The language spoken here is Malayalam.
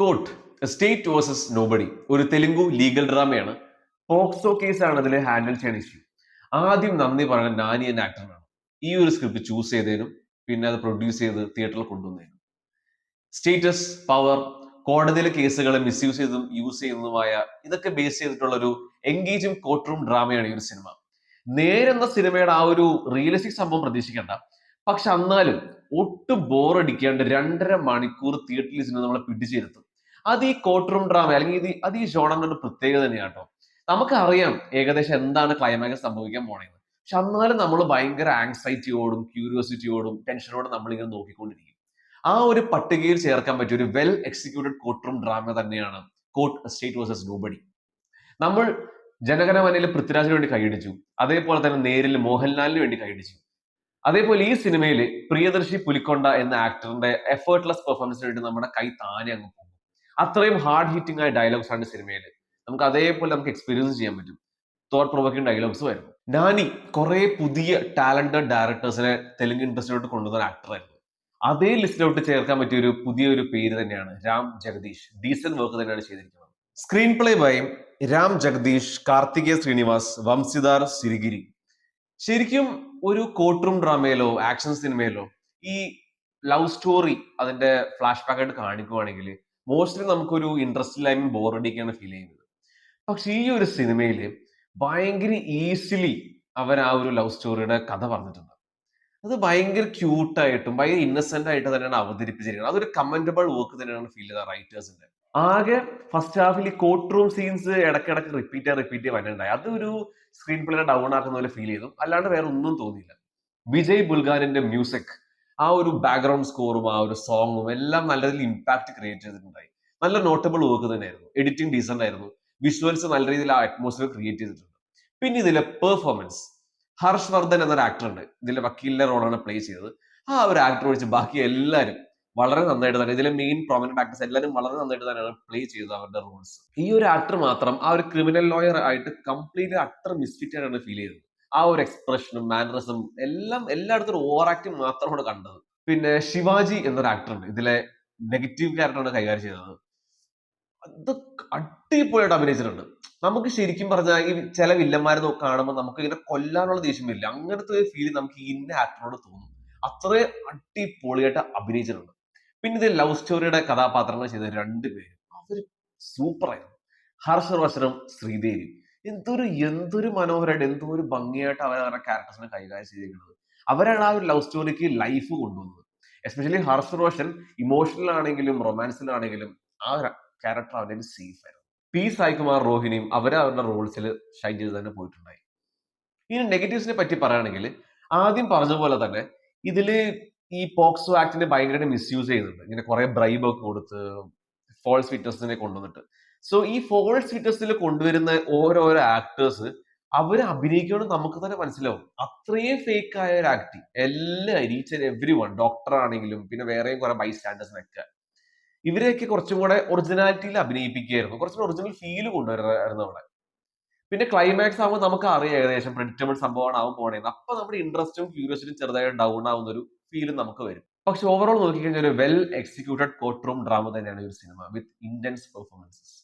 കോർട്ട് സ്റ്റേറ്റ് വേഴ്സസ് നോബഡി ഒരു തെലുങ്കു ലീഗൽ ഡ്രാമയാണ്. പോക്സോ കേസാണ് ഇതിൽ ഹാൻഡിൽ ചെയ്യാൻ ഇഷ്യൂ. ആദ്യം നന്ദി പറയാൻ നാനി എന്ന ആക്ടറിനാണ് ഈ ഒരു സ്ക്രിപ്റ്റ് ചൂസ് ചെയ്തതിനും പിന്നെ അത് പ്രൊഡ്യൂസ് ചെയ്ത് തിയേറ്ററിൽ കൊണ്ടുവന്നതിനും. സ്റ്റേറ്റസ്, പവർ, കോടതിയിലെ കേസുകളെ മിസ്യൂസ് ചെയ്തതും യൂസ് ചെയ്യുന്നതുമായ ഇതൊക്കെ ബേസ് ചെയ്തിട്ടുള്ള ഒരു എൻഗേജിംഗ് കോർട്ട് റൂം ഡ്രാമയാണ് ഈ ഒരു സിനിമ. നേരെന്ന സിനിമയുടെ ആ ഒരു റിയലിസ്റ്റിക് സംഭവം പ്രതീക്ഷിക്കേണ്ട. പക്ഷെ എന്നാലും ഒട്ടും ബോറടിക്കാണ്ട് 2.5 മണിക്കൂർ തിയേറ്ററിൽ സിനിമ നമ്മളെ പിടിച്ചിരുത്തും. അത് ഈ കോർട്ട് റൂം ഡ്രാമ അല്ലെങ്കിൽ ഈ ജോണറിന്റെ ഒരു പ്രത്യേകത തന്നെയാണ് കേട്ടോ. നമുക്കറിയാം ഏകദേശം എന്താണ് ക്ലൈമാക്സ് സംഭവിക്കാൻ പോണേന്ന്. പക്ഷെ എന്നാലും നമ്മൾ ഭയങ്കര ആങ്സൈറ്റിയോടും ക്യൂരിയോസിറ്റിയോടും ടെൻഷനോടും നമ്മളിങ്ങനെ നോക്കിക്കൊണ്ടിരിക്കും. ആ ഒരു പട്ടികയിൽ ചേർക്കാൻ പറ്റിയ ഒരു well executed court room drama തന്നെയാണ് കോർട്ട് സ്റ്റേറ്റ് വേഴ്സസ് നോബഡി. നമ്മൾ ജനഗണമനയിൽ പൃഥ്വിരാജിന് വേണ്ടി കൈയടിച്ചു, അതേപോലെ തന്നെ നേരിൽ മോഹൻലാലിന് വേണ്ടി കൈയടിച്ചു. അതേപോലെ ഈ സിനിമയിൽ പ്രിയദർശി പുലിക്കൊണ്ട എന്ന ആക്ടറിന്റെ എഫേർട്ട്ലെസ് പെർഫോമൻസിന് വേണ്ടി നമ്മുടെ കൈ താനെ അങ്ങ് പോകും. അത്രയും ഹാർഡ് ഹിറ്റിംഗ് ആയ ഡയലോഗ്സ് ആണ് സിനിമയിൽ. നമുക്ക് അതേപോലെ നമുക്ക് എക്സ്പീരിയൻസ് ചെയ്യാൻ പറ്റും. തോട്ട് പ്രൊവോക്കിംഗ് ഡയലോഗ്സ് വരുന്നു. നാനി കുറെ പുതിയ ടാലന്റഡ് ഡയറക്ടേഴ്സിനെ തെലുങ്ക് ഇൻഡസ്ട്രിയിലോട്ട് കൊണ്ടുവന്ന ആക്ടറായിരുന്നു. അതേ ലിസ്റ്റിലോട്ട് ചേർക്കാൻ പറ്റിയ ഒരു പുതിയൊരു പേര് തന്നെയാണ് രാം ജഗദീഷ്. ഡീസന്റ് വർക്ക് തന്നെയാണ് ചെയ്തിരിക്കുന്നത്. Screenplay by Ram Jagadish, Karthikeya Srinivas, Vamsidhar Sirigiri. ശരിക്കും ഒരു കോർട്ട് റൂം ഡ്രാമയിലോ ആക്ഷൻ സിനിമയിലോ ഈ ലവ് സ്റ്റോറി അതിന്റെ ഫ്ലാഷ് ബാക്ക് ആയിട്ട് കാണിക്കുവാണെങ്കിൽ മോസ്റ്റ്ലി നമുക്കൊരു ഇൻട്രസ്റ്റ് ഇല്ലായ്മ ബോറടിക്കാണ് ഫീൽ ചെയ്യുന്നത്. പക്ഷെ ഈ ഒരു സിനിമയിൽ ഭയങ്കര ഈസിലി അവർ ആ ഒരു ലവ് സ്റ്റോറിയുടെ കഥ പറഞ്ഞിട്ടുണ്ട്. അത് ഭയങ്കര ക്യൂട്ടായിട്ടും ഭയങ്കര ഇന്നസെന്റ് ആയിട്ട് തന്നെയാണ് അവതരിപ്പിച്ചിരിക്കുന്നത്. അതൊരു കമന്റബിൾ വർക്ക് തന്നെയാണ് ഫീൽ ചെയ്ത റൈറ്റേഴ്സിന്റെ. ആകെ ഫസ്റ്റ് ഹാഫിൽ ഈ കോർട്ട് റൂം സീൻസ് ഇടയ്ക്കിടയ്ക്ക് റിപ്പീറ്റ് വന്നിട്ടുണ്ടായി. അതൊരു സ്ക്രീൻ പ്ലേ ഡൗൺ ആക്കുന്ന പോലെ ഫീൽ ചെയ്തു. അല്ലാണ്ട് വേറെ ഒന്നും തോന്നിയില്ല. വിജയ് ബുൽഗാനിന്റെ മ്യൂസിക്, ആ ഒരു ബാക്ക്ഗ്രൗണ്ട് സ്കോറും ആ ഒരു സോങ്ങും എല്ലാം നല്ല രീതിയിൽ ഇമ്പാക്ട് ക്രിയേറ്റ് ചെയ്തിട്ടുണ്ടായി. നല്ല നോട്ടബിൾ വർക്ക് തന്നെയായിരുന്നു. എഡിറ്റിംഗ് ഡീസന്റ് ആയിരുന്നു. വിഷ്വൽസ് നല്ല രീതിയിൽ ആ അറ്റ്മോസ്ഫിയർ ക്രിയേറ്റ് ചെയ്തിട്ടുണ്ട്. പിന്നെ ഇതിലെ പെർഫോമൻസ്, ഹർഷ് വർദ്ധൻ എന്നൊരു ആക്ടർ ഉണ്ട് ഇതിലെ വക്കീലിന്റെ റോളാണ് പ്ലേ ചെയ്തത്. ആ ഒരു ആക്ടർ ഒഴിച്ച് ബാക്കി എല്ലാവരും വളരെ നന്നായിട്ട് തന്നെ, ഇതിലെ മെയിൻ പ്രോമിനന്റ് ആക്ടേഴ്സ് എല്ലാവരും വളരെ നന്നായിട്ട് തന്നെയാണ് പ്ലേ ചെയ്തത് അവരുടെ റോൾസ്. ഈ ഒരു ആക്ടർ മാത്രം ആ ഒരു ക്രിമിനൽ ലോയർ ആയിട്ട് കംപ്ലീറ്റ്ലി അട്ടർ മിസ്ഫിറ്റ് ആയിട്ടാണ് ഫീൽ ചെയ്തത്. ആ ഒരു എക്സ്പ്രഷനും മാനറിസം എല്ലാം എല്ലായിടത്തും ഒരു ഓവർ ആക്ടിങ് മാത്രമാണ് കണ്ടത്. പിന്നെ ശിവാജി എന്നൊരു ആക്ടർ ഉണ്ട് ഇതിലെ നെഗറ്റീവ് ക്യാരക്ടറാണ് കൈകാര്യം ചെയ്തത്. അത് അടിപൊളിയായിട്ട് അഭിനയിച്ചിട്ടുണ്ട്. നമുക്ക് ശരിക്കും പറഞ്ഞാൽ ഈ ചില വില്ലന്മാരെ കാണുമ്പോൾ നമുക്ക് ഇങ്ങനെ കൊല്ലാനുള്ള ദേഷ്യം വരില്ല. അങ്ങനത്തെ ഒരു ഫീൽ നമുക്ക് ഈ ഇന്ന ആക്ടറോട് തോന്നും. അത്രയും അടിപൊളിയായിട്ട് അഭിനയിച്ചിട്ടുണ്ട്. പിന്നെ ഇത് ലവ് സ്റ്റോറിയുടെ കഥാപാത്രങ്ങൾ ചെയ്ത 2 പേരും അവര് സൂപ്പറായിരുന്നു. ഹർഷവർദ്ധനും ശ്രീദേവി. എന്തൊരു മനോഹരമായിട്ട് എന്തൊരു ഭംഗിയായിട്ട് അവരുടെ ക്യാരക്ടേഴ്സിനെ കൈകാര്യം ചെയ്തിരിക്കുന്നത്. അവരാണ് ആ ഒരു ലവ് സ്റ്റോറിക്ക് ലൈഫ് കൊണ്ടുവന്നത്. എസ്പെഷ്യലി ഹർഷവർദ്ധൻ ഇമോഷണൽ ആണെങ്കിലും റൊമാൻസിലാണെങ്കിലും ആ ക്യാരക്ടർ അവരുടെ സേഫ് ആയിരുന്നു. പി സായികുമാർ, റോഹിണിയും അവരുടെ റോൾസിൽ ഷൈൻ ചെയ്ത് തന്നെ പോയിട്ടുണ്ടായി. ഇനി നെഗറ്റീവ്സിനെ പറ്റി പറയുകയാണെങ്കിൽ ആദ്യം പറഞ്ഞ പോലെ തന്നെ ഇതില് ഈ പോക്സോ ആക്ടിനെ ഭയങ്കരമായിട്ട് മിസ്യൂസ് ചെയ്യുന്നുണ്ട്. ഇങ്ങനെ കുറെ ബ്രൈബ് ഒക്കെ കൊടുത്ത് ഫോൾസ് വിറ്റ്നസിനെ കൊണ്ടുവന്നിട്ട്. സോ ഈ ഫോൾസ് വിറ്റ്നസിൽ കൊണ്ടുവരുന്ന ഓരോരോ ആക്ടേഴ്സ് അവര് അഭിനയിക്കുന്നത് നമുക്ക് തന്നെ മനസ്സിലാവും. അത്രയും ഫേക്ക് ആയ ഒരു ആക്ടിങ് എല്ലാവരും each and every one, doctor ആണെങ്കിലും പിന്നെ വേറെയും കുറെ ബൈ സ്റ്റാൻഡേഴ്സിനൊക്കെ ഇവരെയൊക്കെ കുറച്ചും കൂടെ ഒറിജിനാലിറ്റിയിൽ അഭിനയിപ്പിക്കുകയായിരുന്നു. കുറച്ചുകൂടെ ഒറിജിനൽ ഫീൽ കൊണ്ടുവരുമായിരുന്നു അവിടെ. പിന്നെ ക്ലൈമാക്സ് ആവുമ്പോൾ നമുക്ക് അറിയാം ഏകദേശം പ്രെഡിക്റ്റബിൾ സംഭവമാണ് ആവും പോണേന്ന്. അപ്പൊ നമ്മുടെ ഇൻട്രസ്റ്റും ക്യൂരിയോസിറ്റിയും ചെറുതായിട്ട് ഡൗൺ ആവുന്ന ഒരു ഫീലും നമുക്ക് വരും. പക്ഷെ ഓവറോൾ നോക്കിക്കഴിഞ്ഞാൽ ഒരു well executed court room drama തന്നെയാണ് ഈ ഒരു സിനിമ വിത്ത് ഇന്റൻസ് പെർഫോമൻസസ്.